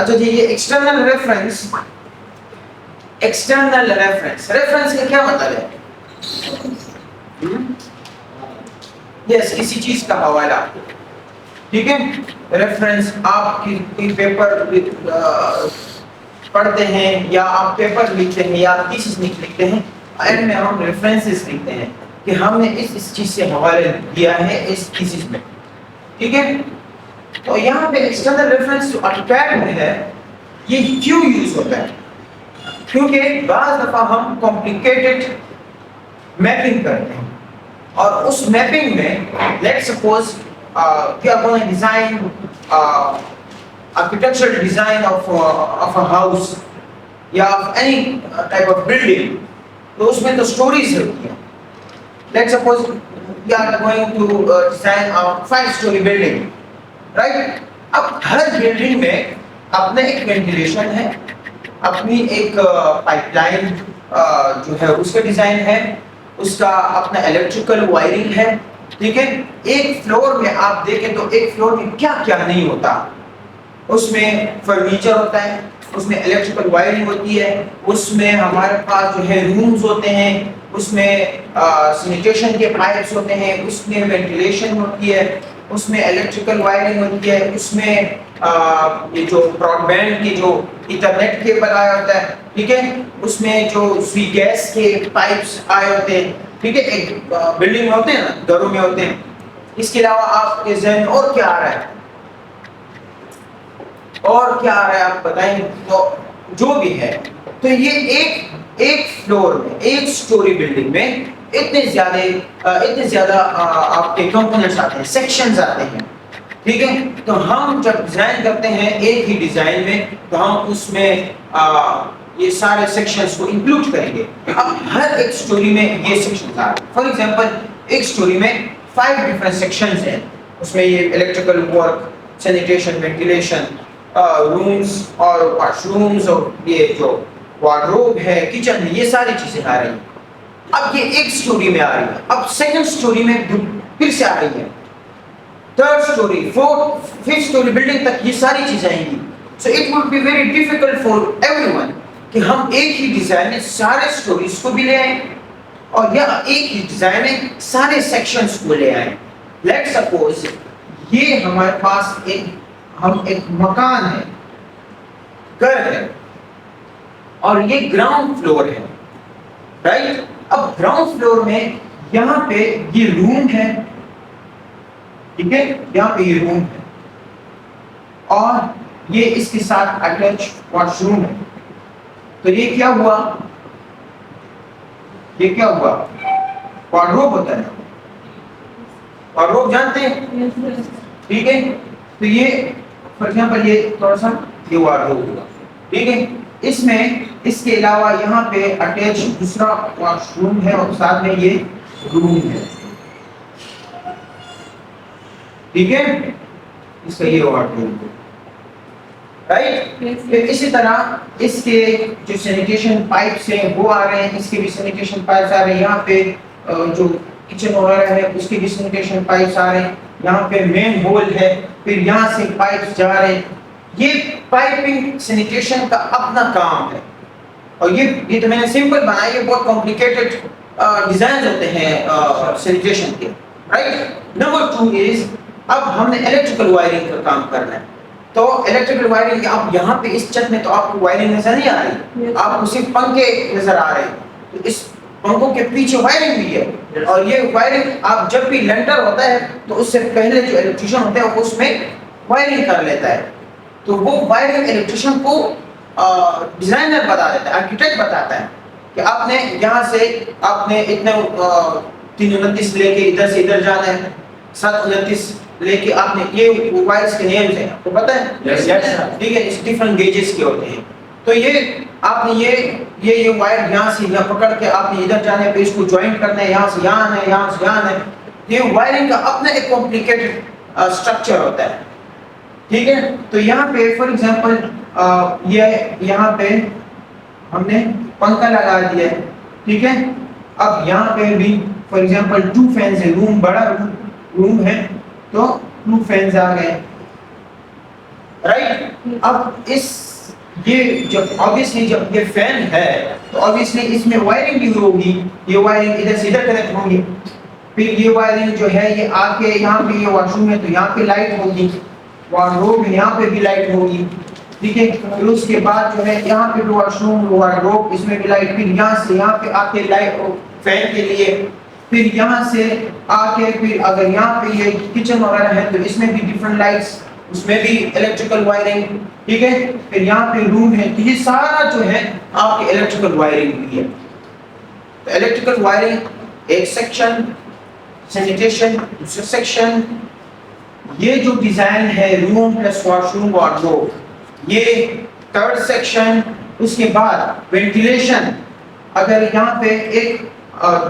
اچھا جی یہ external reference, external reference, reference کا کیا مطلب ہے؟ یس کسی چیز کا حوالہ، ٹھیک ہے. ریفرنس آپ کی پیپر پڑھتے ہیں یا آپ پیپر لکھتے ہیں یا تھیسس لکھتے ہیں، اینڈ میں ہم ریفرنسز لکھتے ہیں کہ ہم نے اس چیز سے حوالے دیا ہے اس تھیسس میں، ٹھیک ہے. تو یہاں پہ ایکسٹرنل ریفرنس جو اٹیک ہے یہ کیوں یوز ہوتا ہے؟ کیونکہ بعض دفعہ ہم کمپلیکیٹڈ میپنگ کرتے ہیں اور اس میپنگ میں let suppose we are going to design architectural design of a house یا of any type of building، تو اس میں تو stories ہوتی ہیں. Let's suppose we are going to design a 5-story building, right؟ اب ہر بلڈنگ میں اپنا ایک وینٹیلیشن ہے، اپنی ایک پائپ لائن جو ہے اس کا ڈیزائن ہے، اس کا اپنا الیکٹریکل وائرنگ ہے، ٹھیک ہے. ایک فلور میں آپ دیکھیں تو ایک فلور میں کیا کیا نہیں ہوتا، اس میں فرنیچر ہوتا ہے، اس میں الیکٹریکل وائرنگ ہوتی ہے، اس میں ہمارے پاس جو ہے رومز ہوتے ہیں، اس میں سینیٹیشن کے پائپس ہوتے ہیں، اس میں وینٹیلیشن ہوتی ہے، اس میں الیکٹریکل وائرنگ ہوتی ہے، اس میں یہ جو براڈ بینڈ کی جو ایتھرنیٹ کیبل آیا ہوتا ہے، ٹھیک ہے، اس میں جو سوئی گیس کے پائپس آئے ہوتے ہیں، ٹھیک ہے. ایک بلڈنگ میں ہوتے ہیں نا، گھروں میں ہوتے ہیں. اس کے علاوہ آپ کے ذہن میں اور کیا آ رہا ہے؟ اور کیا آ رہا ہے آپ بتائیں. تو جو بھی ہے تو یہ ایک فلور میں، ایک سٹوری بلڈنگ میں اتنے زیادہ آپ کے کمپوننٹس آتے ہیں، سیکشنز آتے ہیں، ٹھیک ہے. تو ہم جب ڈیزائن کرتے ہیں ایک ہی ڈیزائن میں تو ہم اس میں یہ سارے سیکشنز کو انکلوڈ کریں گے. اب ہر ایک سٹوری میں یہ سیکشنز آ رہے ہیں. فار ایگزامپل ایک سٹوری میں 5 ڈفرنٹ سیکشنز ہیں، اس میں یہ electrical work, sanitation, ventilation, rooms اور واش رومز اور یہ جو وارڈروب ہے، کچن ہے، یہ ساری چیزیں آ رہی ہیں. اب یہ ایک سٹوری میں آ رہی ہے. اب سیکنڈ سٹوری میں پھر سے آ رہی ہے، third storey, fourth, fifth storey building تک یہ ساری چیزیں آئیں گی. So it would be very difficult for everyone کہ ہم ایک ہی ڈیزائن میں سارے سٹوریز کو بھی لے آئیں اور یا ایک ہی ڈیزائن میں سارے سیکشنز کو لے آئیں. لیٹ سپوز یہ ہمارے پاس ایک مکان ہے، گھر ہے، اور یہ گراؤنڈ فلور ہے، رائٹ. اب گراؤنڈ فلور میں یہاں پہ یہ روم ہے، ٹھیک ہے، یہاں پہ یہ روم ہے اور یہ اس کے ساتھ اٹیچ واش روم ہے. تو یہ کیا ہوا؟ یہ کیا ہوا؟ وارڈروب ہوتا ہے، وارڈروب جانتے ہیں، ٹھیک ہے. تو یہ فار ایگزامپل یہ تھوڑا سا یہ وارڈروب ہوگا، ٹھیک ہے. اس میں اس کے علاوہ یہاں پہ اٹیچ دوسرا واش روم ہے اور ساتھ میں یہ روم ہے، ٹھیک ہے. اس کا یہ وارڈروب ہے، رائٹ. اسی طرح اس کے جو سینیٹیشن پائپس ہیں وہ آ رہے ہیں، اس کے بھی سینیٹیشن پائپس آ رہے ہیں. یہاں پہ جو کچن وغیرہ ہے اس کے بھی سینیٹیشن پائپس آ رہے ہیں. یہاں پہ مین ہول ہے، پھر یہاں سے پائپس جا رہے ہیں. یہ پائپنگ سینیٹیشن کا اپنا کام ہے اور یہ تو میں نے سمپل بنایا، یہ بہت کمپلیکیٹڈ ڈیزائنز ہوتے ہیں سینیٹیشن کے، رائٹ. نمبر 2 از اب ہم نے الیکٹریکل وائرنگ کا کام کرنا ہے. تو الیکٹریکل وائرنگ اب یہاں پہ اس چھت میں تو آپ کو وائرنگ نظر نہیں آ رہی، آپ کو صرف پنکھے نظر آ رہے ہیں. تو اس پنکھوں کے پیچھے وائرنگ بھی ہے اور یہ وائرنگ آپ جب بھی لینٹر ہوتا ہے تو اس سے پہلے جو الیکٹریشین ہوتا ہے وہ اس میں وائرنگ کر لیتا ہے. تو وہ وائرنگ الیکٹریشین کو ڈیزائنر بتا دیتا ہے، آرکیٹیکٹ بتاتا ہے کہ آپ نے یہاں سے آپ نے اتنے 329 لے کے ادھر سے ادھر جانا ہے، 729 لے کے آپ نے یہ وائرس کے نیمز ہیں، آپ کو پتہ ہے؟ ٹھیک ہے، اس ڈفرنٹ گیجز کے ہوتے ہیں. تو یہ آپ نے یہ وائر یہاں سے یہاں پکڑ کے آپ نے ادھر جانا ہے، پھر اس کو جوائنٹ کرنا ہے، یہاں سے یہاں آنا ہے، یہاں سے یہاں آنا ہے. یہ وائرنگ کا اپنا ایک کمپلیکیٹڈ اسٹرکچر ہوتا ہے، ٹھیک ہے. تو یہاں پہ فار ایگزامپل یہ یہاں پہ ہم نے پنکھا لگا دیا ہے، ٹھیک ہے. اب یہاں پہ بھی فار ایگزامپل 2 فینز ہیں، روم بڑا روم ہے تو 2 فینز آ گئے. رائٹ. اب اس یہ جب obviously جب یہ فین ہے تو obviously اس میں وائرنگ بھی ہوگی, یہ وائرنگ ادھر سے ادھر کنیکٹ ہوگی, پھر یہ وائرنگ جو ہے یہ آ کے یہاں پہ یہ واش روم ہے تو یہاں پہ لائٹ ہوگی, وارڈروب میں یہاں پہ بھی لائٹ ہوگی, ٹھیک ہے. پھر اس کے بعد جو ہے یہاں پہ بھی واش روم وارڈروب اس میں بھی لائٹ, پھر یہاں سے یہاں پہ آ کے لائٹ فین کے لیے, پھر یہاں سے آ کے پھر اگر یہاں پہ یہ کچن وغیرہ ہے تو اس میں بھی ڈفرنٹ لائٹس, اس میں بھی الیکٹریکل وائرنگ, ٹھیک ہے. پھر یہاں پہ روم ہے تو یہ سارا جو ہے آپ کے الیکٹریکل وائرنگ بھی ہے. تو الیکٹریکل وائرنگ ایک سیکشن, سینیٹیشن دوسرا سیکشن, یہ جو ڈیزائن ہے روم پلس واش روم وارڈروب یہ تھرڈ سیکشن. اس کے بعد وینٹیلیشن, اگر یہاں پہ ایک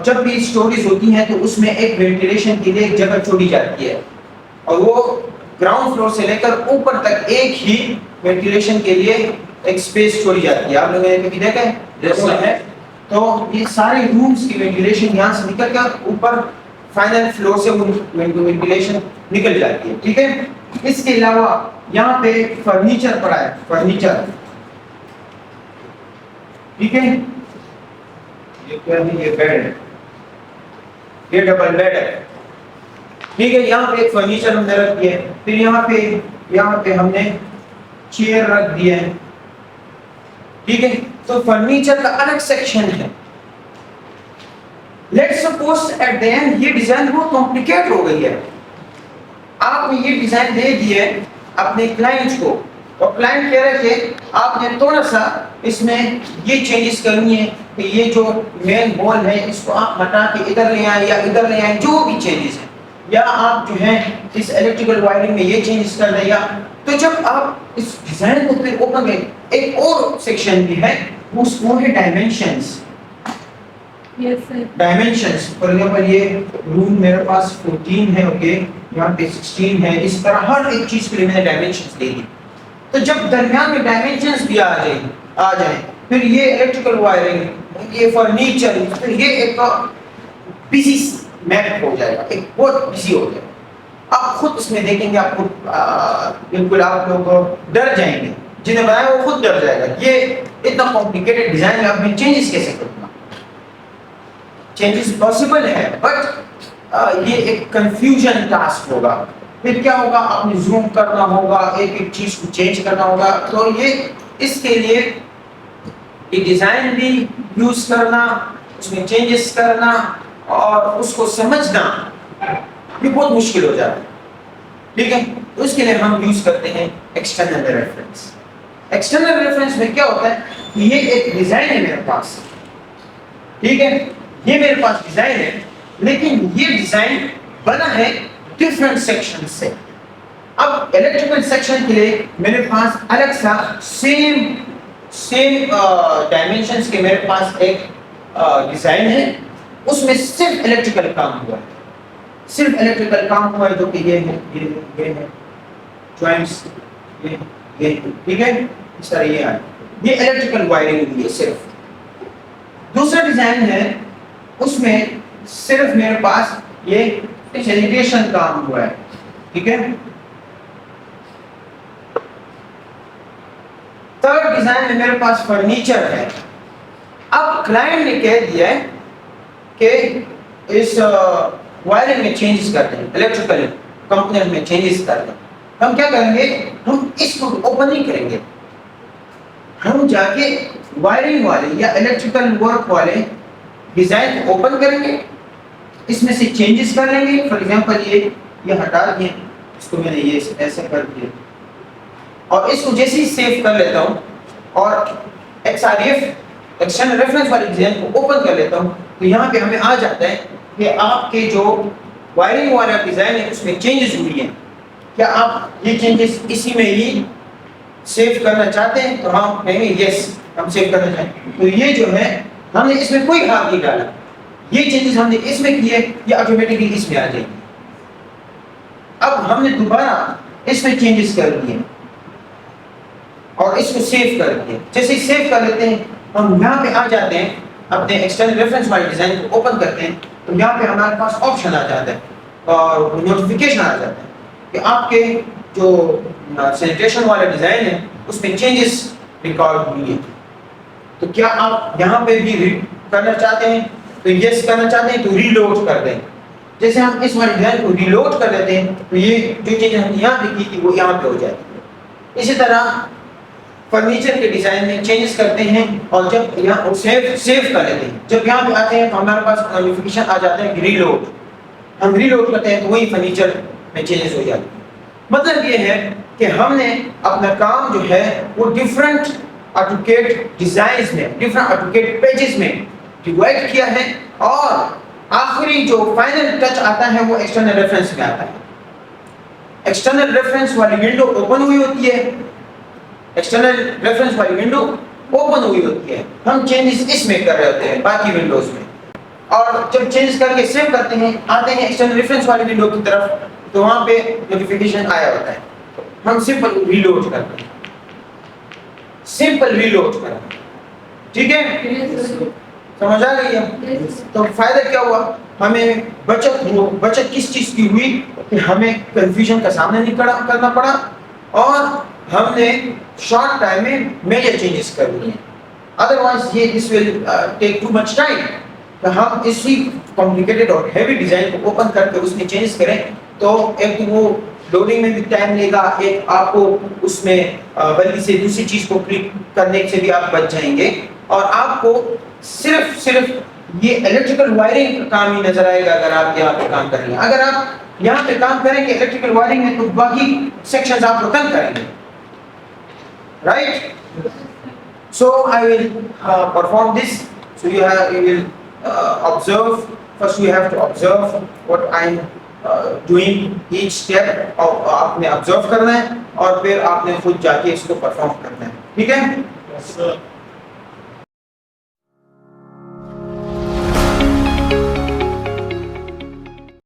جب بھی اسٹوریز ہوتی ہیں تو اس میں ایک وینٹیلیشن کے لیے ایک جگہ چھوڑی جاتی ہے اور وہ گراؤنڈ فلور سے لے کر اوپر تک ایک ہی وینٹیلیشن کے لیے ایک اسپیس چھوڑی جاتی ہے. آپ لوگوں نے کبھی دیکھا ہے؟ تو یہ سارے رومز کی وینٹیلیشن یہاں سے نکل کر اوپر فائنل فلور سے وینٹیلیشن نکل جاتی ہے, ٹھیک ہے. اس کے علاوہ یہاں پہ فرنیچر پڑا ہے, فرنیچر, ٹھیک ہے. یہ کیا ہے؟ یہ بیڈ ہے, یہ ڈبل بیڈ ہے, ٹھیک ہے. یہاں پہ ایک فرنیچر ہم نے رکھ دیا ہے, پھر یہاں پہ ہم نے چیئر رکھ دیا ہے, ٹھیک ہے. تو فرنیچر کا الگ سیکشن ہے. Let's suppose at the end یہ ڈیزائن بہت کمپلیکیٹ ہو گئی ہے, آپ نے یہ ڈیزائن دے دی ہے اپنے کلائنٹ کو اور کلائنٹ کہہ رہے کہ آپ نے تھوڑا سا اس میں یہ چینجز کرنی ہے کہ یہ جو مین وال ہے اس کو آپ ہٹا کے ادھر لے آئیں یا ادھر لے آئیں, جو بھی چینجز ہیں, یا آپ جو ہے اس الیکٹریکل وائرنگ میں یہ چینجز کر دیں. یا تو جب آپ اس ڈیزائن کو پھر اوپن کریں, ایک اور سیکشن بھی ہے وہ ہے ڈائمینشنز. ڈائمینشنز فار ایگزامپل یہ روم میرے پاس 14 ہے, اوکے, یہاں پہ 16 ہے, اس طرح ہر ایک چیز کے لیے میں نے ڈائمینشنز دے دی. تو جب درمیان میں ڈائمینشنز بھی آ جائیں پھر یہ الیکٹریکل وائرنگ, یہ فرنیچر, پھر یہ ایک بزی میپ ہو جائے گا, ایک بہت بزی ہو جائے گا. آپ خود اس میں دیکھیں گے, آپ خود بالکل آپ لوگ ڈر جائیں گے, جنہیں بنایا وہ خود ڈر جائے گا. یہ اتنا کمپلیکیٹڈ ڈیزائن ہے, آپ میں چینجز کیسے کروں گا؟ چینجز پاسبل ہے بٹ یہ ایک کنفیوژن ٹاسک ہوگا. پھر کیا ہوگا, آپ نے زوم کرنا ہوگا, ایک ایک چیز کو چینج کرنا ہوگا. تو یہ اس کے لیے یہ ڈیزائن بھی یوز کرنا, اس میں چینجز کرنا اور اس کو سمجھنا یہ بہت مشکل ہو جاتا ہے, ٹھیک ہے. تو اس کے لیے ہم یوز کرتے ہیں ایکسٹرنل ریفرنس. ایکسٹرنل ریفرنس میں کیا ہوتا ہے, یہ ایک ڈیزائن ہے میرے پاس, ٹھیک ہے, یہ میرے پاس ڈیزائن ہے, لیکن یہ ڈیزائن بنا ہے ڈفرنٹ سیکشن سے. اب الیکٹریکل سیکشن کے لیے میرے پاس الگ سا سیم ڈائمینشنز کے میرے پاس ایک ڈیزائن ہے, اس میں صرف الیکٹریکل کام ہوا ہے, صرف الیکٹریکل کام ہوا ہے, جو کہ یہ ہے جوائنٹس, یہ ٹھیک ہے, اس طرح یہ ہے, یہ الیکٹریکل وائرنگ ہوئی ہے صرف. دوسرا ڈیزائن ہے, اس میں صرف میرے پاس یہ سینیٹیشن کام ہوا ہے, ٹھیک ہے. تھرڈ ڈیزائن میں میرے پاس فرنیچر ہے. اب کلائنٹ نے کہہ دیا ہے کہ اس وائرنگ میں چینجز کر دیں, الیکٹریکل کمپوننٹ میں چینجز کر دیں. ہم کیا کریں گے, ہم اس کو اوپن نہیں کریں گے, ہم جا کے وائرنگ والے یا الیکٹریکل ورک والے ڈیزائن کو اوپن کریں گے, اس میں سے چینجز کر لیں گے. فار ایگزامپل یہ ہٹا دیا, اس کو میں نے یہ ایسے کر دیا اور اس کو جیسے ہی سیو کر لیتا ہوں اور XRF ایکسٹرنل ریفرنس والے ڈیزائن کو اوپن کر لیتا ہوں, تو یہاں پہ ہمیں آ جاتا ہے کہ آپ کے جو وائرنگ والا ڈیزائن ہے اس میں چینجز ہوئی ہیں. کیا آپ یہ چینجز اسی میں ہی سیو کرنا چاہتے ہیں؟ تو ہم کہیں گے یس, ہم سیو کرنا چاہتے ہیں. تو یہ جو ہے ہم نے اس میں کوئی ہاتھ نہیں ڈالا, یہ چینجز ہم نے اس میں کیے, یہ آٹومیٹکلی اس میں آ جائیں گے. اب ہم نے دوبارہ اس میں چینجز کر دیے اور اس کو سیو کر دیا. جیسے ہی سیو کر لیتے ہیں ہم یہاں پہ آ جاتے ہیں, اپنے ایکسٹرنل ریفرنس والے ڈیزائن کو اوپن کرتے ہیں, تو یہاں پہ ہمارے پاس آپشن آ جاتا ہے اور نوٹیفیکیشن آ جاتا ہے کہ آپ کے جو سینیٹیشن والا ڈیزائن ہے اس میں چینجز ریکارڈ ہوئی ہیں. تو کیا آپ یہاں پہ بھی کرنا چاہتے ہیں تو یس کرنا چاہتے ہیں تو ریلوڈ کر دیں. جیسے ہم اس والے ڈیزائن کو ریلوڈ کر دیتے ہیں تو یہ جو چیزیں ہم نے یہاں پہ کی تھی وہ یہاں پہ ہو جاتی ہے. اسی طرح فرنیچر کے ڈیزائن میں چینجز کرتے ہیں اور جب یہاں سیو کر لیتے ہیں, جب یہاں پہ آتے ہیں تو ہمارے پاس نوٹیفیکیشن آ جاتا ہے ریلوڈ. ہم ریلوڈ کرتے ہیں تو وہی فرنیچر میں چینجز ہو جاتے ہیں. مطلب یہ ہے کہ ہم نے اپنا کام جو ہے وہ ڈفرنٹ ایڈوکیٹ ڈیزائنز میں, ڈفرنٹ ایڈوکیٹ پیجز میں ڈیوائڈ کیا ہے, اور آخری جو فائنل ٹچ آتا ہے وہ ایکسٹرنل ریفرنس میں آتا ہے. ایکسٹرنل ریفرنس والی ونڈو اوپن ہوئی ہوتی ہے, ایکسٹرنل ریفرنس والی ونڈو اوپن ہوئی ہوتی ہے, ہم چینجز اس میں کر رہے ہوتے ہیں باقی ونڈوز میں, اور جب چینج کر کے سیو کرتے ہیں آتے ہیں ایکسٹرنل ریفرنس والی ونڈو کی طرف تو وہاں پہ نوٹیفیکیشن آیا ہوتا ہے. ہم سمپل ریلوڈ کرتے ہیں, سمپل ریلوڈ کرتے ہیں. ٹھیک ہے, سمجھ آ گئی ہے؟ تو فائدہ کیا ہوا, ہمیں بچت کس چیز کی ہوئی کہ ہمیں کنفیوژن کا سامنا نہیں کرنا پڑا, اور ہم نے شارٹ ٹائم میں میجر چینجز کر لیے. ادروائز یہ دس ول ٹیک ٹو مچ ٹائم. تو ہم اسی کمپلیکیٹڈ اور ہیوی ڈیزائن کو اوپن کر کے اس میں چینجز کریں تو ایک تو وہ لوڈنگ میں بھی ٹائم لے گا, ایک آپ کو اس میں بلکہ سے دوسری چیز کو کلک کرنے سے بھی آپ بچ جائیں گے, اور آپ کو صرف یہ الیکٹریکل وائرنگ کا کام ہی نظر آئے گا اگر آپ یہاں پہ کام کر رہے ہیں. اگر آپ یہاں پہ کام کریں گے الیکٹریکل وائرنگ ہے تو باقی سیکشنز آپ کو تنگ کریں گے, right. So I will perform this. So you will observe. First you have to observe what I'm doing each step. آپ نے observe کرنا ہے اور پھر آپ نے خود جا کے اس کو perform کرنا ہے. ٹھیک ہے؟